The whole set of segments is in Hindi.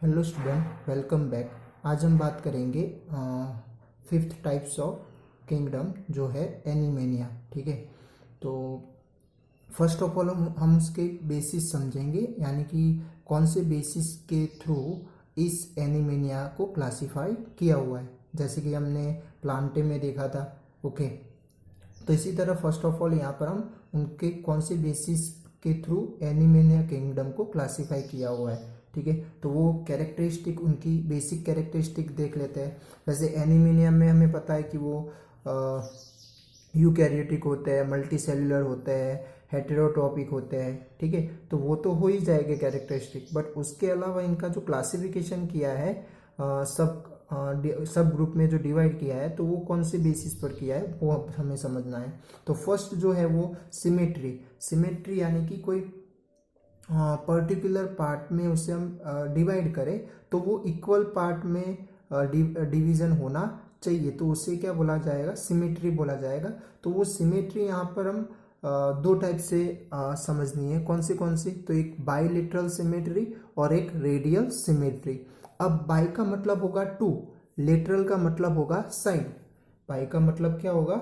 Hello student, welcome back. आज हम बात करेंगे फिफ्थ टाइप्स ऑफ किंगडम जो है एनिमेनिया। ठीक है, तो फर्स्ट ऑफ ऑल हम उसके बेसिस समझेंगे, यानी कि कौन से बेसिस के थ्रू इस एनिमेनिया को क्लासिफाई किया हुआ है, जैसे कि हमने प्लांटे में देखा था। ओके, तो इसी तरह फर्स्ट ऑफ ऑल यहाँ पर हम उनके कौन से बेसिस के थ्रू एनिमेनिया किंगडम को क्लासिफाई किया हुआ है। ठीक है, तो वो कैरेक्टरिस्टिक, उनकी बेसिक कैरेक्टरिस्टिक देख लेते हैं। जैसे एनिमेनिया में हमें पता है कि वो यूकैरियोटिक होते हैं, मल्टी सेलुलर होते हैं, हेटेरोट्रॉपिक होते हैं। ठीक है, तो वो तो हो ही जाएगा कैरेक्टरिस्टिक, बट उसके अलावा इनका जो क्लासिफिकेशन किया है सब ग्रुप में जो डिवाइड किया है, तो वो कौन से बेसिस पर किया है वो हमें समझना है। तो फर्स्ट जो है वो सिमेट्री यानी कि कोई पर्टिकुलर पार्ट में उसे हम डिवाइड करें तो वो इक्वल पार्ट में डिवीजन होना चाहिए, तो उसे क्या बोला जाएगा, सिमेट्री बोला जाएगा। तो वो सिमेट्री यहाँ पर हम दो टाइप से समझनी है। कौन सी, तो एक बाइलेटरल सिमेट्री और एक रेडियल सिमेट्री। अब बाई का मतलब होगा टू, लेटरल का मतलब होगा साइड। बाई का मतलब क्या होगा,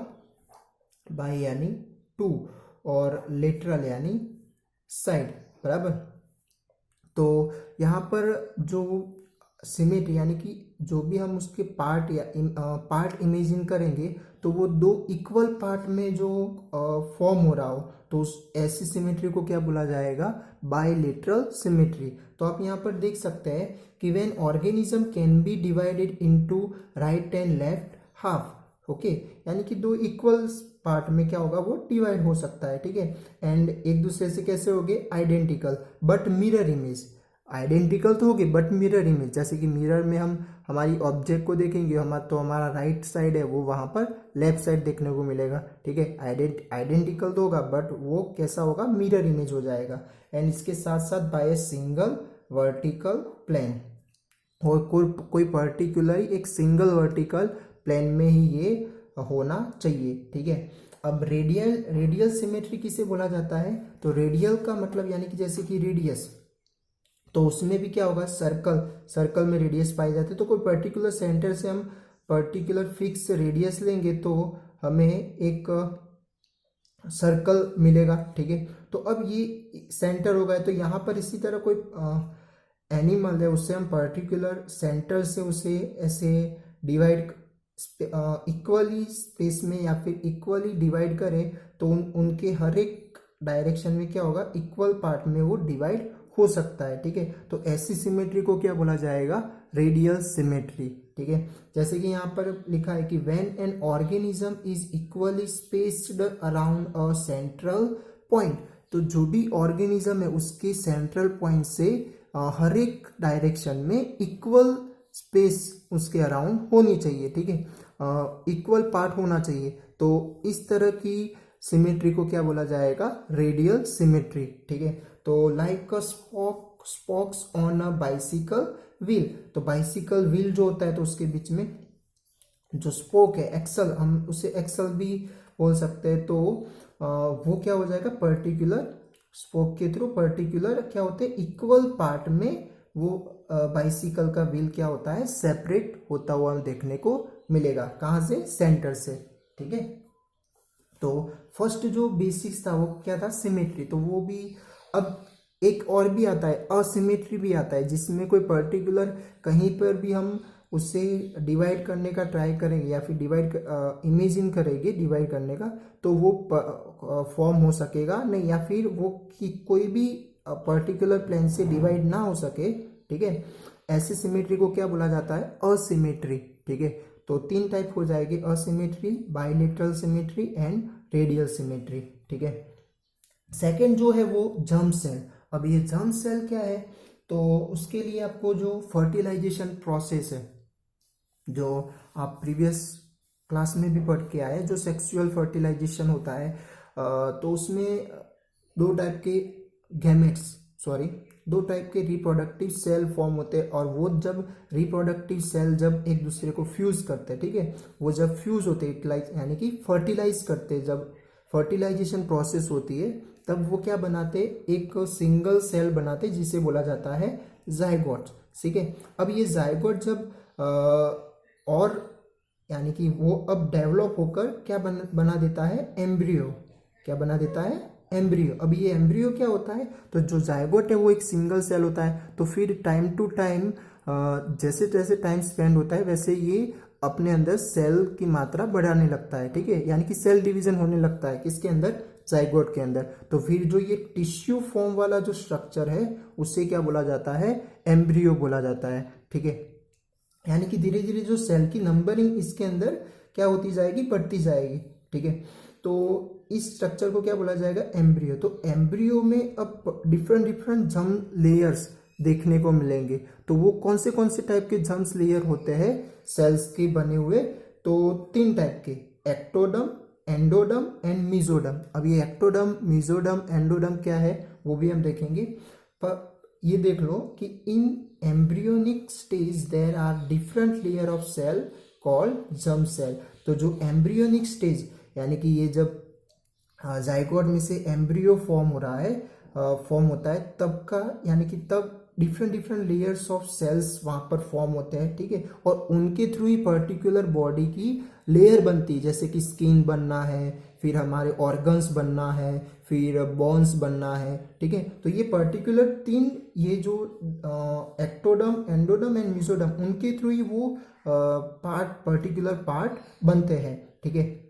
बाई यानी टू और लेटरल यानी साइड, बराबर। तो यहाँ पर जो सिमेट्री यानी कि जो भी हम उसके पार्ट या पार्ट इमेजिन करेंगे, तो वो दो इक्वल पार्ट में जो फॉर्म हो रहा हो, तो उस ऐसी सिमेट्री को क्या बोला जाएगा, बाइलेटरल सिमेट्री। तो आप यहाँ पर देख सकते हैं कि when organism can be divided into right and left half. Okay, यानी कि दो इक्वल पार्ट में क्या होगा, वो डिवाइड हो सकता है। ठीक है, एंड एक दूसरे से कैसे होगे, identical but mirror image. Identical तो होगी बट मिरर इमेज, जैसे कि मिरर में हम हमारी ऑब्जेक्ट को देखेंगे, तो हमारा राइट साइड है वो वहां पर लेफ्ट साइड देखने को मिलेगा। ठीक है, आइडेंटिकल तो होगा बट वो कैसा होगा, मिरर इमेज हो जाएगा। एंड इसके साथ साथ by a single vertical plane, और कोई पर्टिकुलर एक सिंगल वर्टिकल प्लेन में ही ये होना चाहिए। ठीक है, अब रेडियल सिमेट्री किसे बोला जाता है, तो रेडियल का मतलब यानी कि जैसे कि रेडियस, तो उसमें भी क्या होगा, सर्कल में रेडियस पाए जाते हैं। तो कोई पर्टिकुलर सेंटर से हम पर्टिकुलर फिक्स रेडियस लेंगे तो हमें एक सर्कल मिलेगा। ठीक है, तो अब ये सेंटर हो गया, तो यहाँ पर इसी तरह कोई एनिमल है, उससे हम पर्टिकुलर सेंटर से उसे ऐसे डिवाइड इक्वली स्पेस में या फिर इक्वली डिवाइड करें, तो उनके हर एक डायरेक्शन में क्या होगा, इक्वल पार्ट में वो डिवाइड हो सकता है। ठीक है, तो ऐसी सिमेट्री को क्या बोला जाएगा, रेडियल सिमेट्री। ठीक है, जैसे कि यहाँ पर लिखा है कि when an organism is equally spaced around a central point, तो जो भी ऑर्गेनिज्म है उसके सेंट्रल पॉइंट से हर एक डायरेक्शन में इक्वल स्पेस उसके अराउंड होनी चाहिए। ठीक है, इक्वल पार्ट होना चाहिए, तो इस तरह की सिमेट्री को क्या बोला जाएगा, रेडियल सिमेट्री। ठीक है, तो like spokes on a bicycle wheel, तो बाइसिकल व्हील जो होता है तो उसके बीच में जो स्पोक है, एक्सल, हम उसे एक्सल भी बोल सकते हैं। तो वो क्या हो जाएगा, पर्टिकुलर स्पोक के थ्रू पर्टिकुलर क्या होते हैं, इक्वल पार्ट में वो बाइसिकल का व्हील क्या होता है, सेपरेट होता हुआ देखने को मिलेगा। कहाँ से, सेंटर से। ठीक है, तो फर्स्ट जो बेसिक्स था वो क्या था, सिमेट्री। तो वो भी, अब एक और भी आता है, असिमेट्री भी आता है, जिसमें कोई पर्टिकुलर कहीं पर भी हम उसे डिवाइड करने का ट्राई करेंगे या फिर इमेजिन करेंगे डिवाइड करने का, तो वो फॉर्म हो सकेगा नहीं, या फिर वो कोई भी पर्टिकुलर प्लेन से डिवाइड ना हो सके। ठीक है, ऐसे सिमेट्री को क्या बोला जाता है, असिमेट्री। ठीक है, तो तीन टाइप हो जाएगी, asymmetry, bilateral symmetry and radial symmetry. ठीक है, सेकंड जो है वो जर्म सेल। अब ये जर्म सेल क्या है, तो उसके लिए आपको जो फर्टिलाइजेशन प्रोसेस है, जो आप प्रीवियस क्लास में भी पढ़ के आए, जो सेक्सुअल फर्टिलाइजेशन होता है, तो उसमें दो टाइप के दो टाइप के रिप्रोडक्टिव सेल फॉर्म होते हैं, और वो जब रिप्रोडक्टिव सेल जब एक दूसरे को फ्यूज करते हैं, ठीक है, वो जब फ्यूज होते हैं यानी कि फर्टिलाइज करते हैं, जब फर्टिलाइजेशन प्रोसेस होती है, तब वो क्या बनाते, एक सिंगल सेल बनाते जिसे बोला जाता है जाइगोट। ठीक है, अब ये जाइगोट जब और यानी कि वो अब डेवलप होकर क्या बना देता है, एम्ब्रियो। क्या बना देता है, एम्ब्रियो। अब ये एम्ब्रियो क्या होता है, तो जो जाइगोट है वो एक सिंगल सेल होता है। तो फिर टाइम टू टाइम जैसे जैसे टाइम स्पेंड होता है वैसे ये अपने अंदर सेल की मात्रा बढ़ाने लगता है। ठीक है, यानी कि सेल डिवीजन होने लगता है किसके अंदर, जाइगोट के अंदर। तो फिर जो ये टिश्यू फॉर्म वाला जो स्ट्रक्चर है उसे क्या बोला जाता है, एम्ब्रियो बोला जाता है। ठीक है, यानी कि धीरे धीरे जो सेल की नंबरिंग इसके अंदर क्या होती जाएगी, बढ़ती जाएगी। ठीक है, तो इस स्ट्रक्चर को क्या बोला जाएगा, एम्ब्रियो। तो एम्ब्रियो में अब डिफरेंट डिफरेंट जर्म लेयर्स देखने को मिलेंगे। तो वो कौन से टाइप के जर्म्स लेयर होते हैं सेल्स के बने हुए, तो 3 टाइप के, एक्टोडम, एंडोडम एंड मीजोडम। अब ये एक्टोडम, मीजोडम, एंडोडम क्या है वो भी हम देखेंगे। पर ये देख लो कि in embryonic stage there are different layer of cell called germ cell. तो जो एम्ब्रियोनिक स्टेज यानी कि ये जब जाइगोट में से एम्ब्रियो फॉर्म हो रहा है, फॉर्म होता है तब का, यानी कि तब different different layers of cells वहां पर फॉर्म होते हैं। ठीक है, और उनके थ्रू ही पर्टिकुलर बॉडी की लेयर बनती है, जैसे कि स्किन बनना है, फिर हमारे ऑर्गन्स बनना है, फिर बोन्स बनना है। ठीक है, तो ये पर्टिकुलर 3, ये जो एक्टोडम, एंडोडम एंड मीजोडम, उनके थ्रू ही वो पर्टिकुलर पार्ट बनते हैं। ठीक है,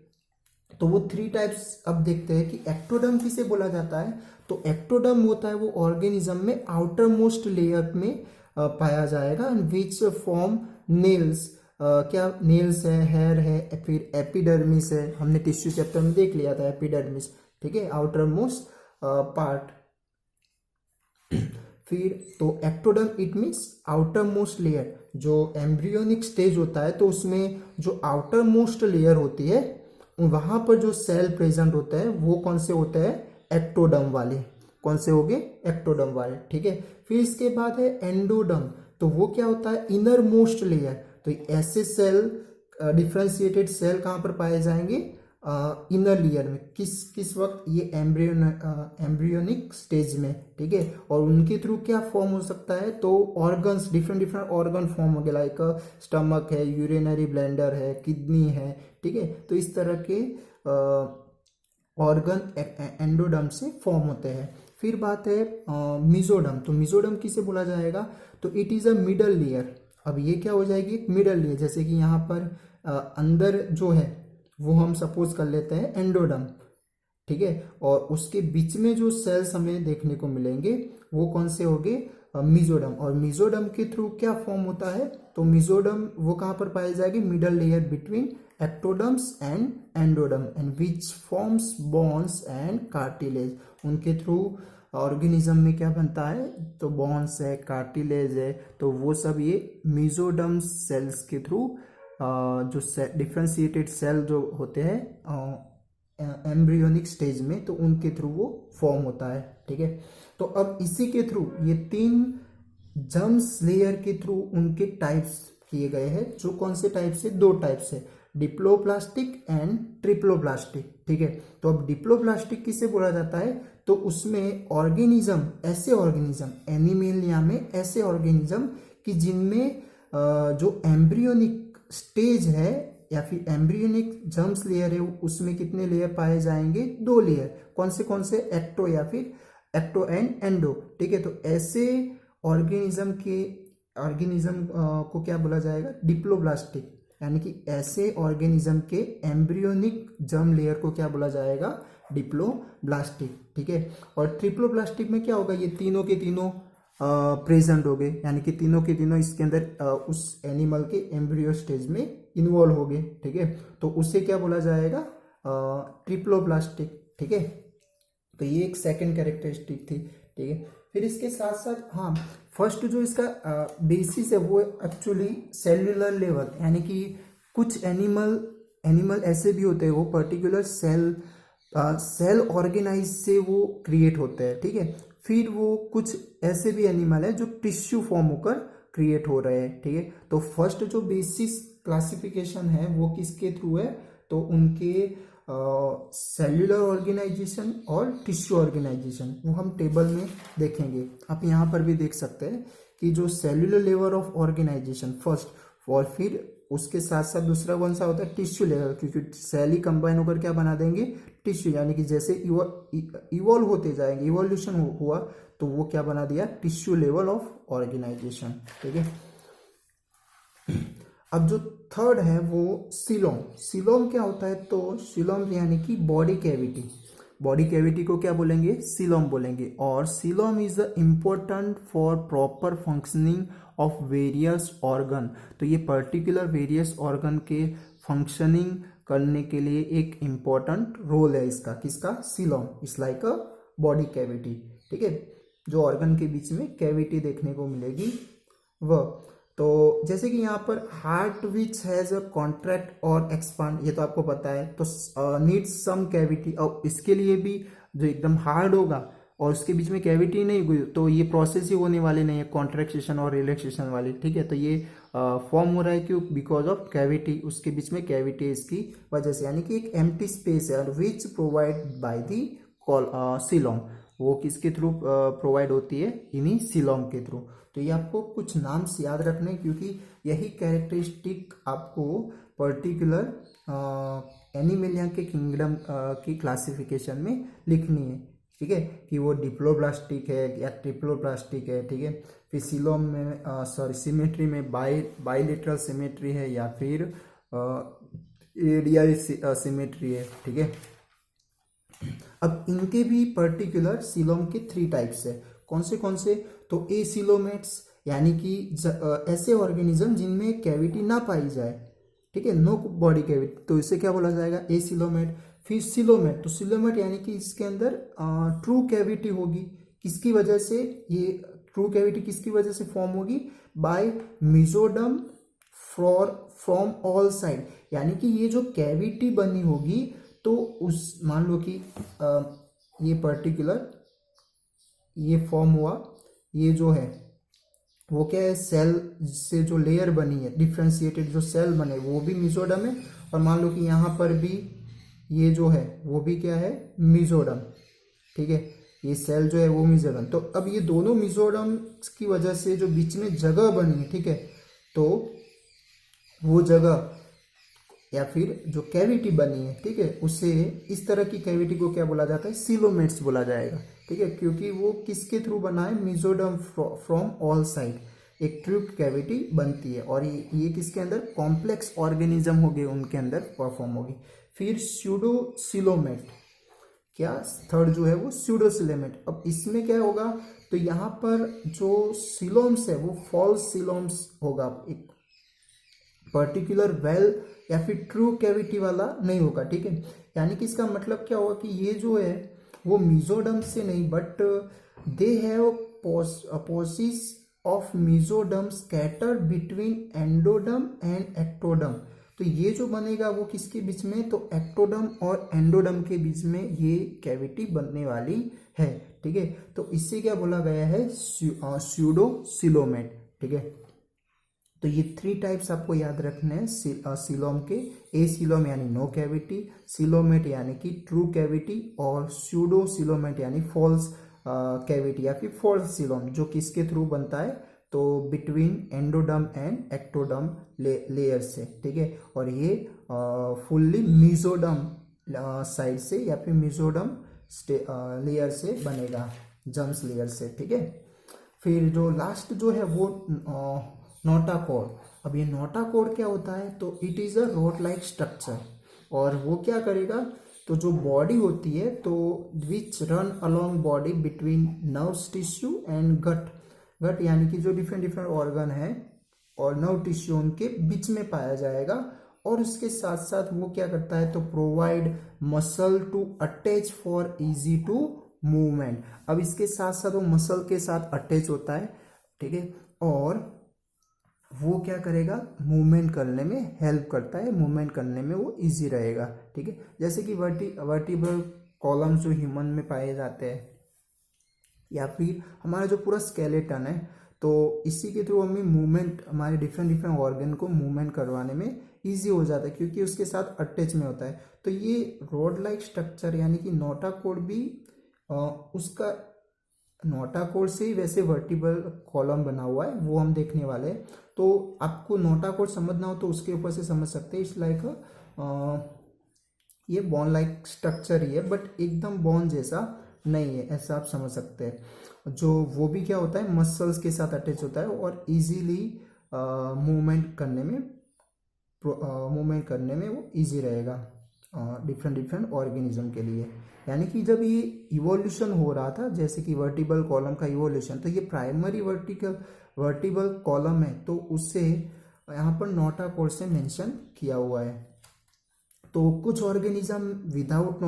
तो वो 3 टाइप्स अब देखते हैं कि एक्टोडम किसे बोला जाता है। तो एक्टोडम होता है वो ऑर्गेनिज्म में आउटर मोस्ट लेयर में पाया जाएगा, एंड विच फॉर्म नेल्स, क्या नेल्स है, हेयर है, फिर एपिडर्मिस है। हमने टिश्यू चैप्टर में देख लिया था एपिडर्मिस। ठीक है, आउटर मोस्ट पार्ट। फिर तो ectoderm it means outer most layer. जो एम्ब्रियोनिक स्टेज होता है तो उसमें जो आउटर मोस्ट लेयर होती है वहां पर जो सेल प्रेजेंट होता है वो कौन से होते हैं, एक्टोडम वाले। कौन से हो गए, एक्टोडम वाले। ठीक है, फिर इसके बाद है एंडोडम। तो वो क्या होता है, इनर मोस्ट लेयर। तो ऐसे सेल, डिफ्रेंशिएटेड सेल कहां पर पाए जाएंगे, इनर लेयर में। किस वक्त, ये एम्ब्रियोनिक स्टेज में। ठीक है, और उनके थ्रू क्या फॉर्म हो सकता है, तो organs, different different organ form हो गए, लाइक स्टमक है, यूरिनरी ब्लैंडर है, किडनी है। ठीक है, तो इस तरह के ऑर्गन एंडोडम से फॉर्म होते हैं। फिर बात है मीजोडम। तो मीजोडम किसे बोला जाएगा, तो it is a middle layer. अब ये क्या हो जाएगी, एक मिडल लेयर। जैसे कि यहाँ पर अंदर जो है वो हम सपोज कर लेते हैं एंडोडम। ठीक है, और उसके बीच में जो सेल्स हमें देखने को मिलेंगे वो कौन से होंगे, मीजोडम। और मीजोडम के थ्रू क्या फॉर्म होता है, तो मीजोडम वो कहाँ पर पाई जाएगी, middle layer between ectoderms and endoderm, and which forms bones and cartilage. उनके थ्रू ऑर्गेनिज्म में क्या बनता है, तो बोन्स है, कार्टिलेज है, तो वो सब ये मीजोडम सेल्स के थ्रू जो डिफ्रेंशिएटेड सेल जो होते हैं एम्ब्रियोनिक स्टेज में, तो उनके थ्रू वो फॉर्म होता है। ठीक है, तो अब इसी के थ्रू ये 3 जर्म्स लेयर के थ्रू उनके टाइप्स किए गए हैं। जो कौन से टाइप से, 2 टाइप से, डिप्लोप्लास्टिक एंड ट्रिप्लोप्लास्टिक। ठीक है, तो अब डिप्लोप्लास्टिक किसे बोला जाता है, तो उसमें ऑर्गेनिज्म, ऐसे ऑर्गेनिज्म, एनिमेलिया में ऐसे ऑर्गेनिज्म कि जिनमें जो एम्ब्रियोनिक स्टेज है या फिर एम्ब्रियोनिक जर्म्स लेयर है उसमें कितने लेयर पाए जाएंगे, 2 लेयर। कौन से, एक्टो या फिर एक्टो एंड एंडो। ठीक है, तो ऐसे ऑर्गेनिज्म को क्या बोला जाएगा, डिप्लोब्लास्टिक। यानी कि ऐसे ऑर्गेनिज्म के एम्ब्रियोनिक जर्म लेयर को क्या बोला जाएगा, डिप्लोब्लास्टिक। ठीक है, और ट्रिप्लोब्लास्टिक में क्या होगा, ये तीनों के तीनों प्रेजेंट हो गए, यानी कि तीनों के तीनों इसके अंदर उस एनिमल के एम्ब्रियो स्टेज में इन्वॉल्व हो गए। ठीक है, तो उसे क्या बोला जाएगा, ट्रिप्लोब्लास्टिक। ठीक है, तो ये एक सेकंड कैरेक्टरिस्टिक थी। ठीक है, फिर इसके साथ साथ हाँ, फर्स्ट जो इसका बेसिस है वो एक्चुअली सेल्यूलर लेवल, यानी कि कुछ एनिमल ऐसे भी होते हैं वो पर्टिकुलर सेल ऑर्गेनाइज से वो क्रिएट होते हैं। ठीक है, फिर वो कुछ ऐसे भी एनिमल है जो टिश्यू फॉर्म होकर क्रिएट हो रहे हैं। ठीक है, तो फर्स्ट जो बेसिस क्लासिफिकेशन है वो किसके थ्रू है, तो उनके सेल्यूलर ऑर्गेनाइजेशन और टिश्यू ऑर्गेनाइजेशन, वो हम टेबल में देखेंगे। आप यहाँ पर भी देख सकते हैं कि जो cellular level of organization first, और फिर उसके साथ साथ दूसरा कौन सा होता है, टिश्यू लेवल, क्योंकि सेल ही कंबाइन होकर क्या बना देंगे, टिश्यू, यानी कि जैसे इवॉल्व होते जाएंगे, इवोल्यूशन हुआ तो वो क्या बना दिया, टिश्यू लेवल ऑफ ऑर्गेनाइजेशन। ठीक है, अब जो थर्ड है वो सीलोम। सीलोम क्या होता है, तो सीलोम यानी कि बॉडी कैविटी, बॉडी कैविटी को क्या बोलेंगे, सीलोम बोलेंगे। और coelom is important for proper functioning of various organ, तो ये पर्टिकुलर वेरियस ऑर्गन के फंक्शनिंग करने के लिए एक इम्पोर्टेंट रोल है इसका, किसका, coelom is like a body cavity. ठीक है, जो ऑर्गन के बीच में कैविटी देखने को मिलेगी वह, तो जैसे कि यहाँ पर heart which has a contract और एक्सपांड, ये तो आपको पता है, तो नीड्स सम कैविटी, और इसके लिए भी जो एकदम हार्ड होगा और उसके बीच में कैविटी नहीं हुई तो ये प्रोसेस ही होने वाले नहीं है, कॉन्ट्रैक्शन और रिलैक्सेशन वाली। ठीक है, तो ये फॉर्म हो रहा है क्यों, बिकॉज ऑफ कैविटी, उसके बीच में कैविटी इसकी वजह से, यानी कि एक एम्प्टी स्पेस है, which provide by the coelom, वो किसके थ्रू प्रोवाइड होती है, इन्हीं सीलोम के थ्रू। तो ये आपको कुछ नाम्स याद रखने, क्योंकि यही कैरेक्टरिस्टिक आपको पर्टिकुलर एनिमलिया के किंगडम की क्लासिफिकेशन में लिखनी है। ठीक है, कि वो डिप्लोब्लास्टिक है या ट्रिप्लोब्लास्टिक है। ठीक है, फिर सीलोम में सिमेट्री में बाइलेटरल सिमेट्री है या फिर रेडियल सिमेट्री है। ठीक है, अब इनके भी पर्टिकुलर सीलोम के 3 टाइप्स है, कौन से, तो ए सीलोमेट्स, यानी कि ऐसे ऑर्गेनिज्म जिनमें कैविटी ना पाई जाए। ठीक है, नो बॉडी कैविटी, तो इसे क्या बोला जाएगा, ए सीलोमेट। फिर सीलोमेट, तो सीलोमेट यानी कि इसके अंदर ट्रू कैविटी होगी, किसकी वजह से, ये ट्रू कैविटी किसकी वजह से फॉर्म होगी, bye mesoderm from all side, यानी कि ये जो कैविटी बनी होगी तो उस, मान लो कि ये पर्टिकुलर ये फॉर्म हुआ, ये जो है वो क्या है, सेल से जो लेयर बनी है, डिफ्रेंशिएटेड जो सेल बने वो भी मेसोडर्म है, और मान लो कि यहाँ पर भी ये जो है वो भी क्या है, मेसोडर्म। ठीक है, ये सेल जो है वो मेसोडर्म, तो अब ये दोनों मेसोडर्म की वजह से जो बीच में जगह बनी है, ठीक है, तो वो जगह या फिर जो कैविटी बनी है, ठीक है, उसे, इस तरह की कैविटी को क्या बोला जाता है, सीलोमेट्स बोला जाएगा। ठीक है, क्योंकि वो किसके थ्रू बना है, मेसोडर्म फ्रॉम ऑल साइड, एक ट्यूब कैविटी बनती है, और ये किसके अंदर, कॉम्प्लेक्स ऑर्गेनिज्म हो गए उनके अंदर परफॉर्म होगी। फिर स्यूडोसिलोमेट, क्या, थर्ड जो है वो स्यूडोसिलोमेट। अब इसमें क्या होगा, तो यहाँ पर जो सिलोम्स है वो फॉल्स सिलोम्स होगा, एक पर्टिकुलर वेल या फिर ट्रू कैविटी वाला नहीं होगा। ठीक है, यानी कि इसका मतलब क्या होगा कि ये जो है वो मेसोडर्म से नहीं, but they have pouches of mesoderm scatter between endoderm and ectoderm, तो ये जो बनेगा वो किसके बीच में, तो एक्टोडर्म और एंडोडर्म के बीच में ये कैविटी बनने वाली है। ठीक है, तो इससे क्या बोला गया है, स्यूडोसिलोमेट। ठीक है, तो ये 3 टाइप्स आपको याद रखने हैं सीलोम के, ए सीलोम यानी नो कैविटी, सीलोमेट यानी कि ट्रू कैविटी, और स्यूडो सीलोमेट यानी फॉल्स कैविटी या फिर फॉल्स सीलोम, जो किसके थ्रू बनता है, तो between endoderm and ectoderm layer से। ठीक है, और ये फुल्ली मेसोडर्म साइड से या फिर मेसोडर्म लेयर से बनेगा, जर्म्स लेयर से। ठीक है, फिर जो लास्ट जो है वो नोटाकोर। अब ये नोटाकोर क्या होता है, तो it is a road like structure, और वो क्या करेगा, तो जो बॉडी होती है तो which run along body between nerves tissue and gut, gut यानी कि जो डिफरेंट ऑर्गन है और नर्व टिश्यू उनके बीच में पाया जाएगा, और उसके साथ साथ वो क्या करता है, तो provide muscle to attach for easy to movement. अब इसके साथ साथ वो मसल के साथ अटैच होता है। ठीक है, और वो क्या करेगा, मूवमेंट करने में हेल्प करता है, मूवमेंट करने में वो इजी रहेगा। ठीक है, जैसे कि वर्टिब्रल कॉलम्स जो ह्यूमन में पाए जाते हैं, या फिर हमारा जो पूरा स्केलेटन है, तो इसी के थ्रू हमें मूवमेंट, हमारे डिफरेंट डिफरेंट ऑर्गन को मूवमेंट करवाने में ईजी हो जाता है क्योंकि उसके साथ अटैच में होता है। तो ये रॉड लाइक स्ट्रक्चर यानी कि नोटाकोड भी उसका नोटाकोड से ही वैसे वर्टिबल कॉलम बना हुआ है, वो हम देखने वाले हैं। तो आपको नोटाकोड समझना हो तो उसके ऊपर से समझ सकते हैं। इट्स लाइक ये बोन लाइक स्ट्रक्चर ही है, बट एकदम बोन जैसा नहीं है, ऐसा आप समझ सकते हैं। जो वो भी क्या होता है, मसल्स के साथ अटैच होता है और इजीली मूवमेंट करने में वो इजी रहेगा डिफरेंट डिफरेंट ऑर्गेनिज्म के लिए। यानी कि जब ये इवोल्यूशन हो रहा था, जैसे कि वर्टिबल कॉलम का इवोल्यूशन, तो ये प्राइमरी वर्टिबल कॉलम है, तो उससे यहाँ पर नोटाकोड से मेंशन किया हुआ है। तो कुछ ऑर्गेनिज्म विदाउट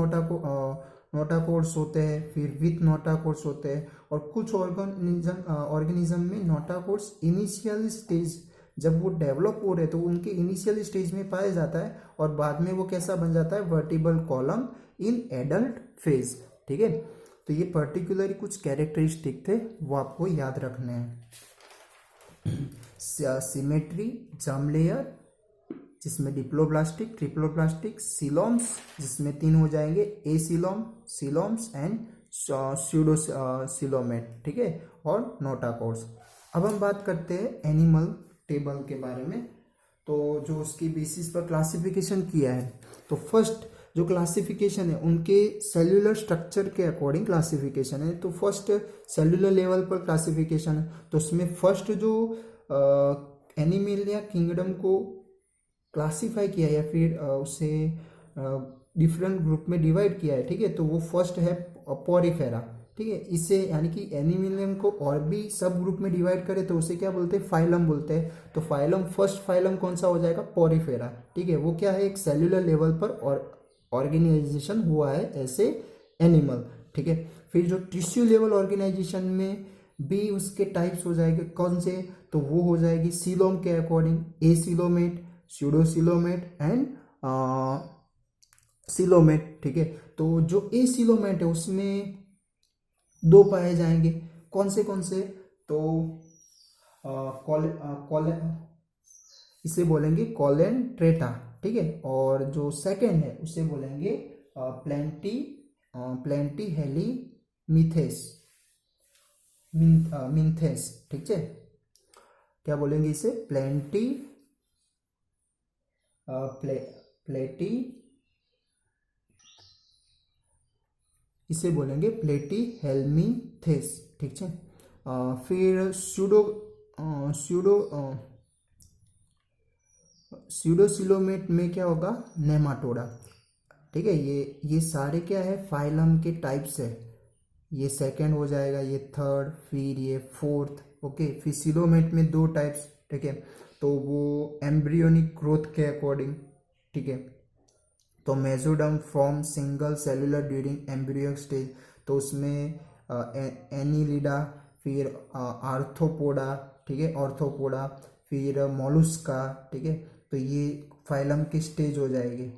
नोटाकोड्स होते हैं, फिर विथ नोटाकोड्स होते हैं, और कुछ ऑर्गेनिज्म में नोटाकोड्स इनिशियल स्टेज जब वो डेवलप हो रहे हैं तो उनके इनिशियल स्टेज में पाया जाता है, और बाद में वो कैसा बन जाता है, vertebral column in adult phase. ठीक है, तो ये पर्टिकुलरली कुछ कैरेक्टरिस्टिक थे, वो आपको याद रखने हैं। सिमेट्री, जर्म लेयर जिसमें डिप्लोब्लास्टिक, ट्रिप्लोब्लास्टिक, सिलोम्स जिसमें 3 हो जाएंगे, एसिलोम, सिलोम्स एंड स्यूडोसिलोमेट। ठीक है, और नोटाकोड्स। अब हम बात करते हैं एनिमल टेबल के बारे में, तो जो उसकी बेसिस पर क्लासिफिकेशन किया है। तो फर्स्ट जो क्लासिफिकेशन है उनके सेल्यूलर स्ट्रक्चर के अकॉर्डिंग क्लासिफिकेशन है। तो फर्स्ट सेल्यूलर लेवल पर क्लासिफिकेशन है, तो उसमें फर्स्ट जो एनिमल या किंगडम को क्लासीफाई किया या फिर उसे डिफरेंट ग्रुप में डिवाइड किया है। ठीक है, तो वो फर्स्ट है पोरिफेरा। ठीक है, इससे यानी कि एनिमलियम को और भी सब ग्रुप में डिवाइड करे तो उसे क्या बोलते हैं, फाइलम बोलते हैं। तो फाइलम, फर्स्ट फाइलम कौन सा हो जाएगा, पोरिफेरा। ठीक है, वो क्या है, एक सेल्यूलर लेवल पर और ऑर्गेनाइजेशन हुआ है ऐसे एनिमल। ठीक है, फिर जो टिश्यू लेवल ऑर्गेनाइजेशन में भी उसके टाइप्स हो जाएंगे, कौन से, तो वो हो जाएगी सीलोम के according acoelomate, pseudocoelomate and coelomate. ठीक है, तो जो एसिलोमेट है उसमें 2 पाए जाएंगे, कौन से, तो इसे बोलेंगे कॉलेंट्रेटा। ठीक है, और जो सेकंड है उसे बोलेंगे प्लेंटी हेलीमिथेस मिंथेस। ठीक है, क्या बोलेंगे इसे, इसे बोलेंगे प्लेटी हेल्मीथेस। ठीक है, फिर स्यूडोसिलोमेट में क्या होगा, नेमाटोडा। ठीक है, ये सारे क्या है, फाइलम के टाइप्स है। ये सेकंड हो जाएगा, ये थर्ड, फिर ये फोर्थ। ओके, फिर सिलोमेट में 2 टाइप्स। ठीक है, तो वो एम्ब्रियोनिक ग्रोथ के अकॉर्डिंग। ठीक है, तो mesoderm form single cellular during embryonic stage, तो उसमें एनिलिडा, फिर आर्थ्रोपोडा। ठीक है, ऑर्थोपोडा, फिर मोलुस्का। ठीक है, तो ये फाइलम के स्टेज हो जाएंगे।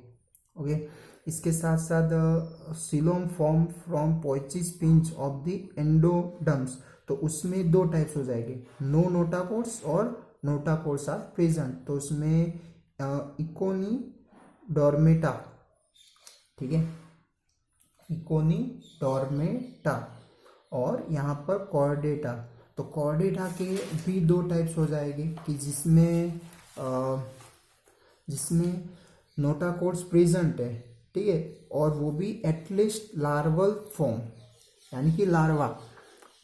ओके, इसके साथ साथ coelom form from pouches pinch of the endoderms, तो उसमें 2 टाइप्स हो जाएंगे, नो नोटाकोड्स और नोटाकोड्स आर प्रेजेंट। तो उसमें इकोनी डॉर्मेटा। ठीक है, इकोनी डॉर्मेटा, और यहाँ पर कॉर्डेटा। तो कॉर्डेटा के भी 2 टाइप्स हो जाएंगे कि जिसमें नोटाकोड्स प्रेजेंट है। ठीक है, और वो भी एटलीस्ट लार्वल फॉर्म, यानी कि लार्वा।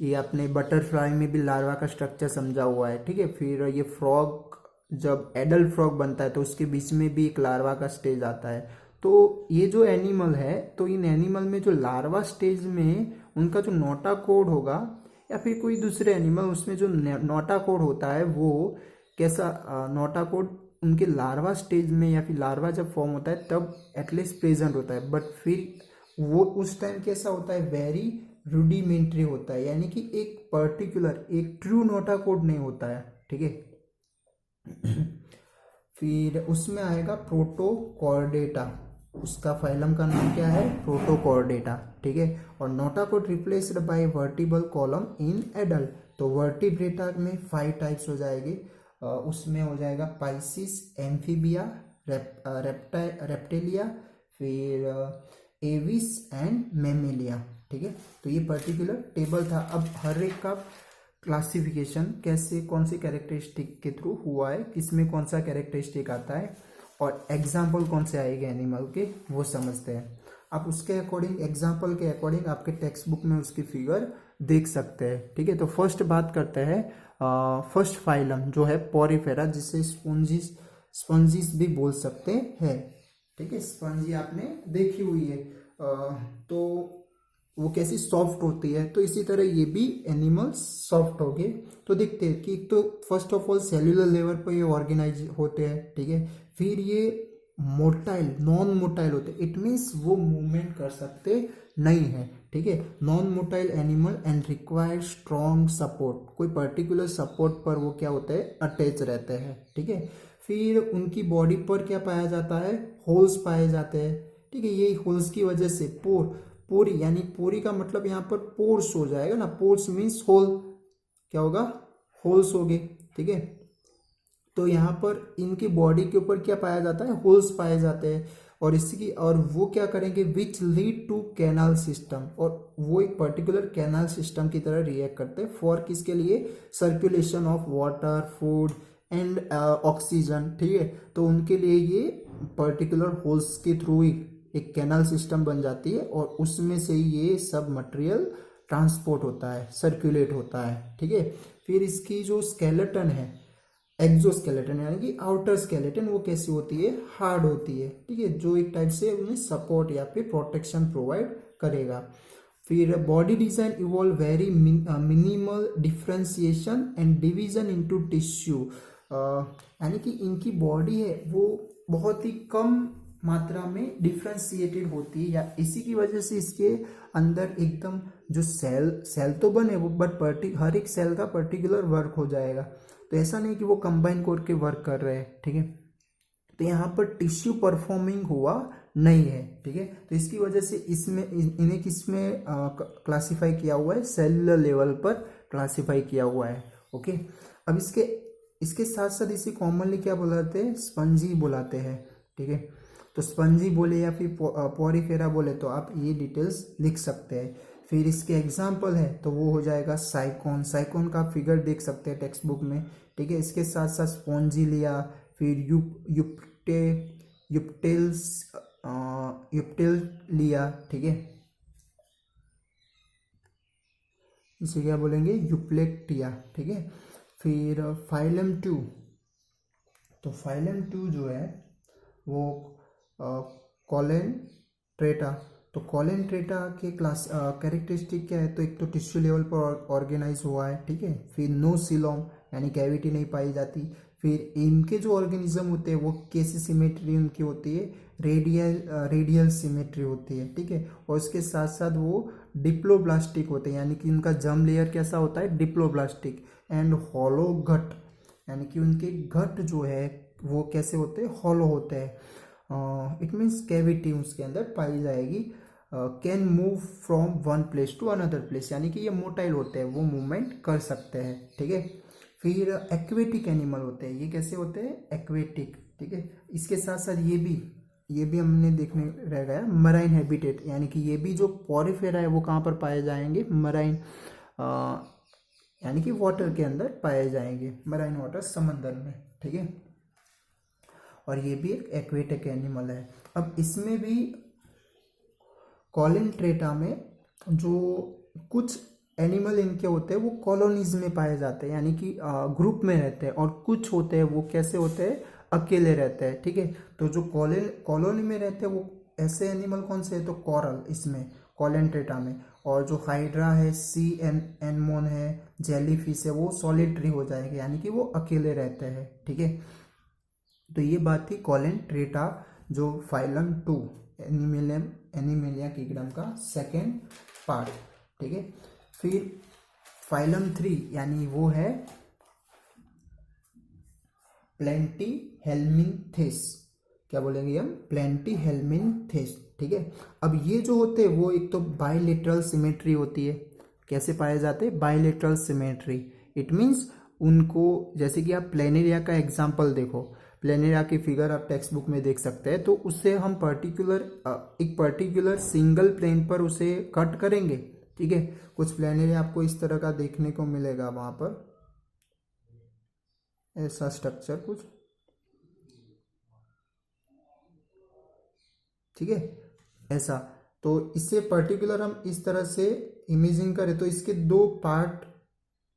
ये अपने बटरफ्लाई में भी लार्वा का स्ट्रक्चर समझा हुआ है। ठीक है, फिर ये फ्रॉग, जब एडल्ट फ्रॉग बनता है तो उसके बीच में भी एक लार्वा का स्टेज आता है। तो ये जो एनिमल है, तो इन एनिमल में जो लार्वा स्टेज में उनका जो नोटाकोड होगा, या फिर कोई दूसरे एनिमल उसमें जो नोटाकोड होता है वो कैसा, नोटाकोड उनके लार्वा स्टेज में या फिर लार्वा जब फॉर्म होता है तब एटलीस्ट प्रेजेंट होता है, बट फिर वो उस टाइम कैसा होता है, वेरी रूडिमेंट्री होता है, यानी कि एक पर्टिकुलर, एक ट्रू नोटाकोड नहीं होता है। ठीक है, फिर उसमें आएगा प्रोटोकॉर्डेटा, उसका फाइलम का नाम क्या है, प्रोटोकॉर्डेटा। ठीक है, और notochord replaced by vertebral column in adult. तो वर्टिब्रेटा में 5 टाइप्स हो जाएंगे। उसमें हो जाएगा पाइसिस, एम्फीबिया, रेप्टेलिया, फिर एविस एंड मेमेलिया। ठीक है, तो ये पर्टिकुलर टेबल था। अब हर एक का क्लासिफिकेशन कैसे, कौन सी कैरेक्टरिस्टिक के थ्रू हुआ है, किसमें कौन सा कैरेक्टरिस्टिक आता है और एग्जाम्पल कौन से आएंगे एनिमल के, वो समझते हैं। आप उसके अकॉर्डिंग, एग्जाम्पल के अकॉर्डिंग आपके टेक्स्ट बुक में उसकी फिगर देख सकते हैं। ठीक है, तो फर्स्ट बात करते हैं फर्स्ट फाइलम जो है पोरिफेरा, जिसे स्पंजिस भी बोल सकते हैं। ठीक है, स्पंजी आपने देखी हुई है, तो वो कैसी सॉफ्ट होती है, तो इसी तरह ये भी एनिमल्स सॉफ्ट हो गए। तो देखते हैं कि एक तो first of all cellular level पर ये ऑर्गेनाइज होते हैं। ठीक है, फिर ये मोटाइल, नॉन मोटाइल होते हैं, इट मीन्स वो मूवमेंट कर सकते नहीं है। ठीक है, non motile animal and require strong support, कोई पर्टिकुलर सपोर्ट पर वो क्या होते हैं, अटैच रहते हैं। ठीक है, फिर उनकी बॉडी पर क्या पाया जाता है, होल्स पाए जाते हैं। ठीक है, यही होल्स की वजह से पोरी, यानी पोरी का मतलब यहाँ पर पोर्स हो जाएगा ना, पोर्स मीन्स होल, क्या होगा, होल्स हो गए। ठीक है, तो यहाँ पर इनकी बॉडी के ऊपर क्या पाया जाता है, होल्स पाए जाते हैं, और इसकी, और वो क्या करेंगे, which lead to canal system, और वो एक पर्टिकुलर कैनाल सिस्टम की तरह रिएक्ट करते हैं फॉर किसके लिए, circulation of water, food and oxygen. ठीक है, तो उनके लिए ये पर्टिकुलर होल्स के थ्रू ही एक कैनाल सिस्टम बन जाती है, और उसमें से ये सब मटेरियल ट्रांसपोर्ट होता है, सर्कुलेट होता है। ठीक है, फिर इसकी जो स्केलेटन है, एक्सोस्केलेटन यानी कि आउटर स्केलेटन, वो कैसी होती है, हार्ड होती है। ठीक है, जो एक टाइप से उन्हें सपोर्ट या फिर प्रोटेक्शन प्रोवाइड करेगा। फिर body design evolve very minimal differentiation and division into tissue, यानी कि इनकी बॉडी है वो बहुत ही कम मात्रा में डिफ्रेंशिएटेड होती है, या इसी की वजह से इसके अंदर एकदम जो सेल तो बने वो, बट हर एक सेल का पर्टिकुलर वर्क हो जाएगा। तो ऐसा नहीं कि वो कंबाइन करके वर्क कर रहे हैं। ठीक है, तो यहाँ पर टिश्यू परफॉर्मिंग हुआ नहीं है। ठीक है, तो इसकी वजह से इसमें इन्हें किसमें क्लासिफाई किया हुआ है, सेलुलर लेवल पर क्लासिफाई किया हुआ है। ओके, अब इसके साथ साथ इसे कॉमनली क्या बुलाते हैं, स्पंजी बुलाते हैं। ठीक है, तो स्पंजी बोले या फिर पोरिफेरा बोले तो आप ये डिटेल्स लिख सकते हैं। फिर इसके एग्जाम्पल है तो वो हो जाएगा साइकोन, साइकोन का फिगर देख सकते हैं टेक्स्ट बुक में। ठीक है, इसके साथ साथ स्पॉन्जिलिया, फिर युप्टेलिया। ठीक है, इसे क्या बोलेंगे, यूप्लेक्टिया। ठीक है, फिर फाइलम 2, तो फाइलम 2 जो है वो कॉलेंट्रेटा। तो कॉलेंट्रेटा के क्लास कैरेक्टरिस्टिक क्या है, तो एक तो टिश्यू लेवल पर ऑर्गेनाइज हुआ है। ठीक है, फिर नो सिलोम यानी कैविटी नहीं पाई जाती। फिर इनके जो ऑर्गेनिज्म होते हैं वो कैसी सिमेट्री उनकी होती है, रेडियल सिमेट्री होती है। ठीक है, और उसके साथ साथ वो डिप्लोब्लास्टिक होते हैं, यानी कि उनका जर्म लेयर कैसा होता है, डिप्लोब्लास्टिक। एंड हॉलो घट, यानी कि उनके घट जो है वो कैसे होते हैं, हॉलो होते हैं। इट मीन्स कैविटी उसके अंदर पाई जाएगी। Can move from one place to another place, यानी कि ये मोटाइल होते हैं, वो मूवमेंट कर सकते हैं। ठीक है, फिर एक्वेटिक एनिमल होते हैं, ये कैसे होते हैं, एक्वेटिक। ठीक है, इसके साथ साथ ये भी हमने देखने रह गया मराइन हैबिटेट, यानी कि ये भी जो पोरिफेरा है वो कहाँ पर पाए जाएंगे, मराइन, यानी कि वाटर के अंदर पाए जाएंगे, मराइन वाटर, समंदर में। ठीक है, और ये भी एक एक्वेटिक एनिमल है। अब इसमें भी कॉलेंट्रेटा में जो कुछ एनिमल इनके होते हैं वो कॉलोनीज में पाए जाते हैं, यानी कि ग्रुप में रहते हैं, और कुछ होते हैं वो कैसे होते हैं, अकेले रहते हैं। ठीक है, तो जो कॉलोनी में रहते हैं वो ऐसे एनिमल कौन से है, तो कॉरल, इसमें कॉलेंट्रेटा में। और जो हाइड्रा है, सी एनमोन है, जेलीफिश है, वो सॉलिटरी हो जाएंगे, यानी कि वो अकेले रहते हैं। ठीक है, तो ये बात थी कॉलेंट्रेटा जो फाइलम 2 एनिमेलिया किंगडम का सेकेंड पार्ट। ठीक है, फिर फाइलम 3 यानी वो है प्लेंटीहेल्मिन्थेस, क्या बोलेंगे हम, प्लेंटीहेल्मिन्थेस। ठीक है, अब ये जो होते हैं वो एक तो बाइलेटरल सिमेट्री होती है। कैसे पाए जाते हैं? Bilateral symmetry. इट मीन्स उनको, जैसे कि आप प्लेन एरिया का एग्जांपल देखो, प्लेन एरिया की फिगर आप टेक्स्ट बुक में देख सकते हैं, तो उससे हम एक पर्टिकुलर सिंगल प्लेन पर उसे कट करेंगे, ठीक है। कुछ प्लेन एरिया आपको इस तरह का देखने को मिलेगा, वहां पर ऐसा स्ट्रक्चर कुछ, ठीक है, ऐसा। तो इससे पर्टिकुलर हम इस तरह से इमेजिंग करें तो इसके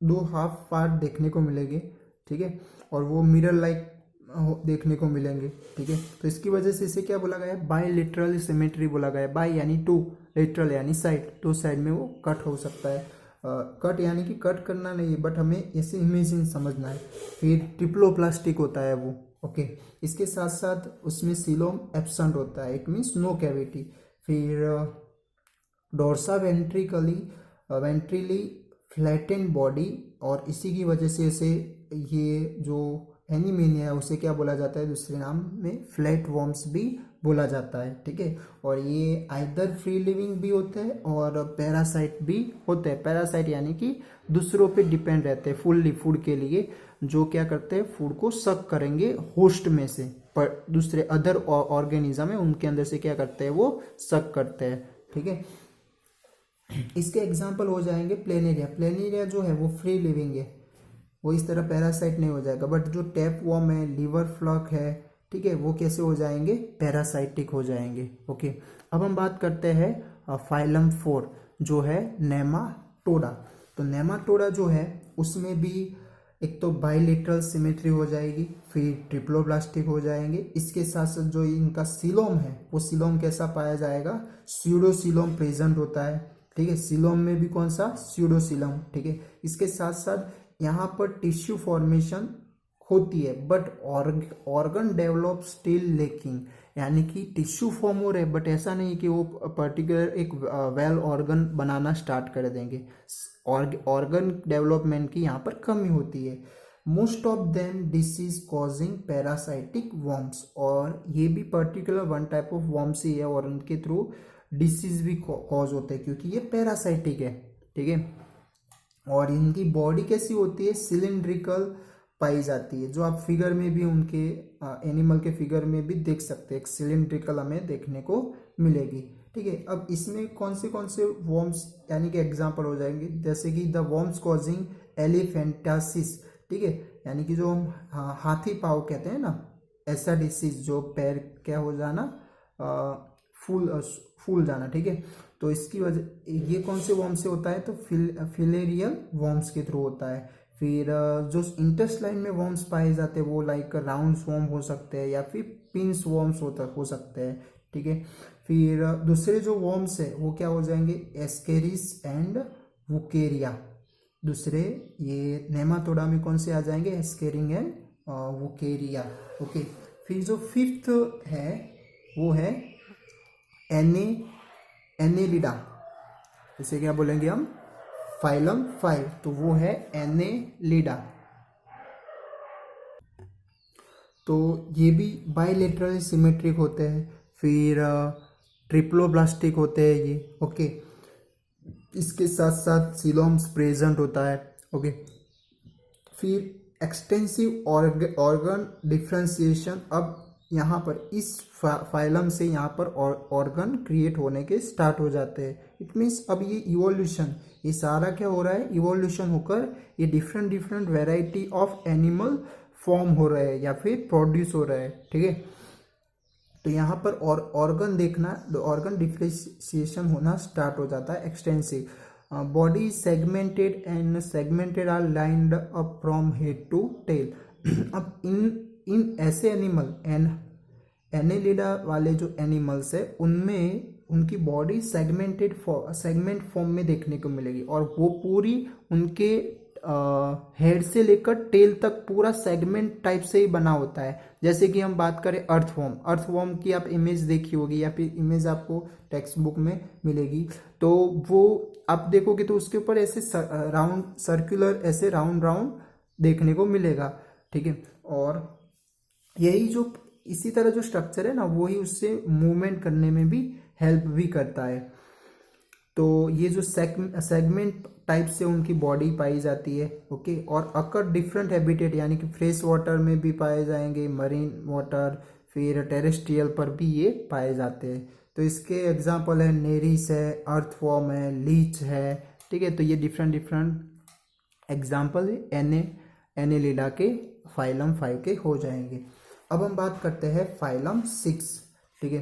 दो हाफ पार्ट देखने को मिलेंगे, ठीक है, और वो मिरर लाइक देखने को मिलेंगे, ठीक है। तो इसकी वजह से इसे क्या बोला गया है? बायलेटरल सिमेट्री बोला गया है। बाय यानी टू, लेटरल यानी साइड, तो साइड में वो कट हो सकता है। कट यानी कि कट करना नहीं है, बट हमें ऐसे इमेजिन समझना है। फिर ट्रिप्लोप्लास्टिक होता है वो, ओके। इसके साथ साथ उसमें सीलोम एब्सेंट होता है, इट मीन्स नो कैविटी। फिर डोर्सा वेंट्रिली फ्लैटेन बॉडी, और इसी की वजह से इसे, ये जो एनिमेनिया है उसे क्या बोला जाता है? दूसरे नाम में फ्लैट वॉर्म्स भी बोला जाता है, ठीक है। और ये आइदर फ्री लिविंग भी होते हैं और पैरासाइट भी होते हैं। पैरासाइट यानी कि दूसरों पे डिपेंड रहते हैं फुल्ली फूड के लिए, जो क्या करते हैं? फूड को सक करेंगे होस्ट में से, पर दूसरे अदर ऑर्गेनिज्म है उनके अंदर से क्या करते हैं? वो सक करते हैं, ठीक है। इसके एग्जाम्पल हो जाएंगे प्लेनेरिया। प्लेनेरिया जो है वो फ्री लिविंग है, वो इस तरह पैरासाइट नहीं हो जाएगा। बट जो टैप वॉर्म है, लीवर फ्लॉक है, ठीक है, वो कैसे हो जाएंगे? पैरासाइटिक हो जाएंगे, ओके। अब हम बात करते हैं फाइलम 4 जो है नेमाटोडा। तो नेमाटोडा जो है उसमें भी एक तो बाइलेटरल सिमेट्री हो जाएगी, फिर ट्रिप्लोब्लास्टिक हो जाएंगे। इसके साथ साथ जो इनका सिलोम है, वो सिलोम कैसा पाया जाएगा? स्यूडोसिलोम प्रेजेंट होता है, ठीक है। सिलोम में भी कौन सा? स्यूडोसिलोम, ठीक है। इसके साथ साथ यहाँ पर टिश्यू फॉर्मेशन होती है, but organ develop still lacking, यानी कि टिश्यू फॉर्म हो रहे, बट ऐसा नहीं कि वो पर्टिकुलर एक वेल ऑर्गन बनाना स्टार्ट कर देंगे। ऑर्गन डेवलपमेंट की यहाँ पर कमी होती है। Most of them disease causing parasitic worms, और ये भी particular one type of worms ही है, और उनके थ्रू डिसीज भी कॉज होते हैं क्योंकि ये पैरासाइटिक है, ठीक है। और इनकी बॉडी कैसी होती है? सिलिंड्रिकल पाई जाती है, जो आप फिगर में भी उनके एनिमल के फिगर में भी देख सकते हैं, एक सिलिंड्रिकल हमें देखने को मिलेगी, ठीक है। अब इसमें कौन से वॉर्म्स यानी कि एग्जांपल हो जाएंगे, जैसे कि द वॉर्म्स कॉजिंग एलिफेंटासिस, ठीक है, यानी कि जो हम हाथी पाँव कहते हैं ना, ऐसा डिसीज जो पैर क्या हो जाना, फूल जाना, ठीक है। तो इसकी वजह, ये कौन से वॉर्म से होता है? तो फिलेरियल वॉर्म्स के थ्रू होता है। फिर जो इंटेस्टाइन में वॉर्म्स पाए जाते हैं वो लाइक राउंड वॉर्म हो सकते हैं या फिर पिंस वॉर्म्स हो सकते हैं, ठीक है। फिर दूसरे जो वॉर्म्स है वो क्या हो जाएंगे? Ascaris and wuchereria. दूसरे ये नेमाटोडा में कौन से आ जाएंगे? Ascaris and wuchereria, okay. फिर जो फिफ्थ है वो है एनेलिडा, इसे क्या बोलेंगे हम? फाइलम 5, तो वो है एनेलिडा। तो ये भी बाइलेटरल सिमेट्रिक होते हैं। फिर ट्रिप्लोब्लास्टिक होते हैं ये, ओके। इसके साथ साथ सिलोम्स प्रेजेंट होता है, ओके। फिर एक्सटेंसिव ऑर्गन डिफ्रेंसिएशन, अब यहाँ पर इस फाइलम से यहाँ पर ऑर्गन क्रिएट होने के स्टार्ट हो जाते हैं। इट मीन्स अब ये इवोल्यूशन, ये सारा क्या हो रहा है? इवोल्यूशन होकर ये different variety of animal form हो रहे हैं या फिर प्रोड्यूस हो रहे हैं, ठीक है। तो यहाँ पर ऑर्गन देखना, ऑर्गन डिफ्रेंशिएशन होना स्टार्ट हो जाता है, extensive. Body segmented are lined up from head to tail. अब इन ऐसे एनिमल एनेलिडा वाले जो एनिमल्स है उनमें उनकी बॉडी सेगमेंट फॉर्म में देखने को मिलेगी, और वो पूरी उनके हेड से लेकर टेल तक पूरा सेगमेंट टाइप से ही बना होता है। जैसे कि हम बात करें अर्थवॉर्म की आप इमेज देखी होगी या फिर इमेज आपको टेक्स्ट बुक में मिलेगी, तो वो आप देखोगे तो उसके ऊपर ऐसे राउंड सर्कुलर ऐसे राउंड देखने को मिलेगा, ठीक है। और यही जो इसी तरह जो स्ट्रक्चर है ना, वही उससे मूवमेंट करने में भी हेल्प भी करता है। तो ये जो सेगमेंट टाइप से उनकी बॉडी पाई जाती है। ओके, और अकर डिफरेंट हैबिटेट यानी कि फ्रेश वाटर में भी पाए जाएंगे, मरीन वाटर, फिर टेरेस्ट्रियल पर भी ये पाए जाते हैं। तो इसके एग्जांपल है नेरिस है, अर्थवॉर्म है, लीच है। ठीक है, तो ये डिफरेंट डिफरेंट एग्जाम्पल एनेलिडा के फाइलम 5 के हो जाएंगे। अब हम बात करते हैं फाइलम 6। ठीक है,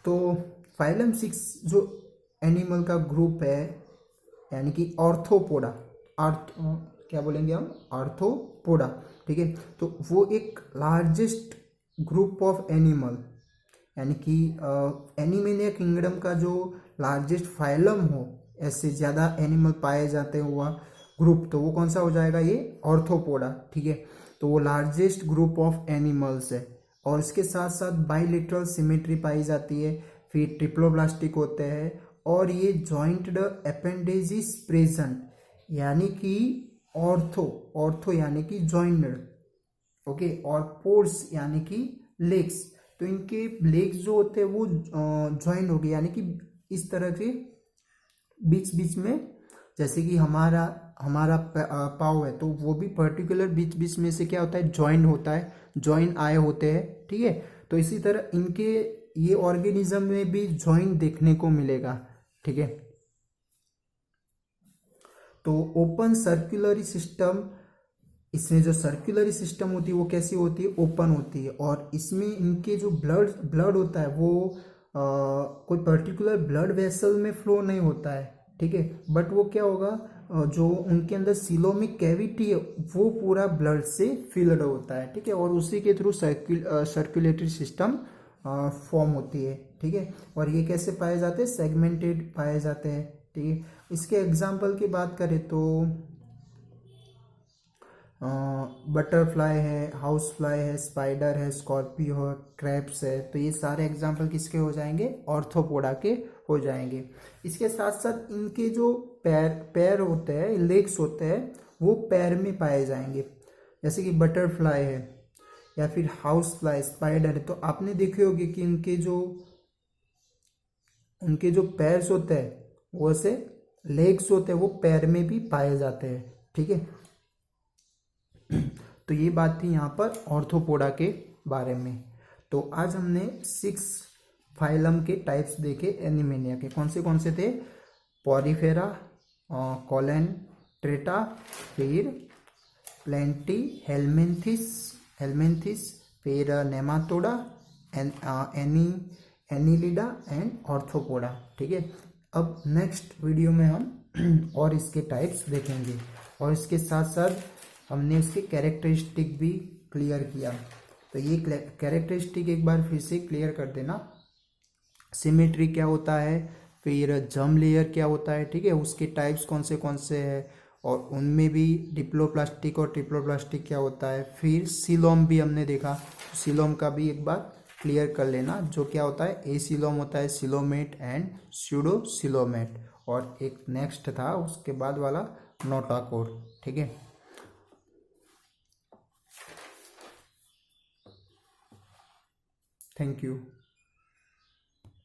तो फाइलम 6 जो एनिमल का ग्रुप है यानी कि ऑर्थोपोडा, क्या बोलेंगे हम, आर्थ्रोपोडा। ठीक है, तो वो एक लार्जेस्ट ग्रुप ऑफ एनिमल यानी कि एनिमेलिया किंगडम का जो लार्जेस्ट फाइलम हो, ऐसे ज़्यादा एनिमल पाए जाते हुआ ग्रुप, तो वो कौन सा हो जाएगा, ये ऑर्थोपोडा। ठीक है, तो वो लार्जेस्ट ग्रुप ऑफ एनिमल्स है। और इसके साथ साथ बाइलेटरल सिमेट्री पाई जाती है, फिर ट्रिप्लोब्लास्टिक होते हैं, और ये जॉइंटेड अपेंडेजिस प्रेजेंट यानी कि ऑर्थो यानी कि जॉइंटेड। ओके, और पोर्स यानी कि लेग्स, तो इनके लेग्स जो होते हैं वो ज्वाइन हो गए यानी कि इस तरह से बीच बीच में, जैसे कि हमारा पाव है तो वो भी पर्टिकुलर बीच बीच में से क्या होता है, ज्वाइन होता है, ज्वाइन आए होते हैं। ठीक है, तो इसी तरह इनके ये ऑर्गेनिज्म में भी ज्वाइन देखने को मिलेगा। ठीक है, तो ओपन सर्कुलरी सिस्टम, इसमें जो सर्कुलरी सिस्टम होती है वो कैसी होती है, ओपन होती है। और इसमें इनके जो ब्लड होता है वो कोई पर्टिकुलर ब्लड वेसल में फ्लो नहीं होता है। ठीक है, बट वो क्या होगा, जो उनके अंदर सिलोमिक कैविटी है वो पूरा ब्लड से फिल्ड होता है। ठीक है, और उसी के थ्रू सर्कुलेटरी सिस्टम फॉर्म होती है। ठीक है, और ये कैसे पाए जाते हैं, सेगमेंटेड पाए जाते हैं। ठीक है, इसके एग्जाम्पल की बात करें तो बटरफ्लाई है, हाउस फ्लाई है, स्पाइडर है, स्कॉर्पियो है, क्रैब्स है। तो ये सारे एग्जाम्पल किसके हो जाएंगे, ऑर्थोपोडा के हो जाएंगे। इसके साथ साथ इनके जो पैर होते हैं, लेग्स होते हैं, वो पैर में पाए जाएंगे। जैसे कि बटरफ्लाई है या फिर हाउस फ्लाई, स्पाइडर है, तो आपने देखे होंगे कि उनके जो पैर्स होते हैं वो से लेग्स होते हैं, वो पैर में भी पाए जाते हैं। ठीक है, तो ये बात थी यहाँ पर ऑर्थोपोडा के बारे में। तो आज हमने 6 फाइलम के टाइप्स देखे एनिमेलिया के। कौन से थे, पॉरीफेरा, कोलेंट्रेटा, फिर प्लेंटी, हेलमेंथिस, फिर नेमाटोडा, एनिलिडा एंड ऑर्थोपोडा। ठीक है, अब नेक्स्ट वीडियो में हम और इसके टाइप्स देखेंगे, और इसके साथ साथ हमने इसके कैरेक्टरिस्टिक भी क्लियर किया। तो ये कैरेक्टरिस्टिक एक बार फिर से क्लियर कर देना। सिमेट्री क्या होता है, फिर जर्म लेयर क्या होता है। ठीक है, उसके टाइप्स कौन से हैं, और उनमें भी डिप्लोप्लास्टिक और ट्रिप्लोप्लास्टिक क्या होता है। फिर सीलोम भी हमने देखा, सीलोम का भी एक बार क्लियर कर लेना, जो क्या होता है, एसीलोम होता है, सिलोमेट एंड स्यूडो सिलोमेट, और एक नेक्स्ट था उसके बाद वाला नोटाकोर। ठीक है, थैंक यू।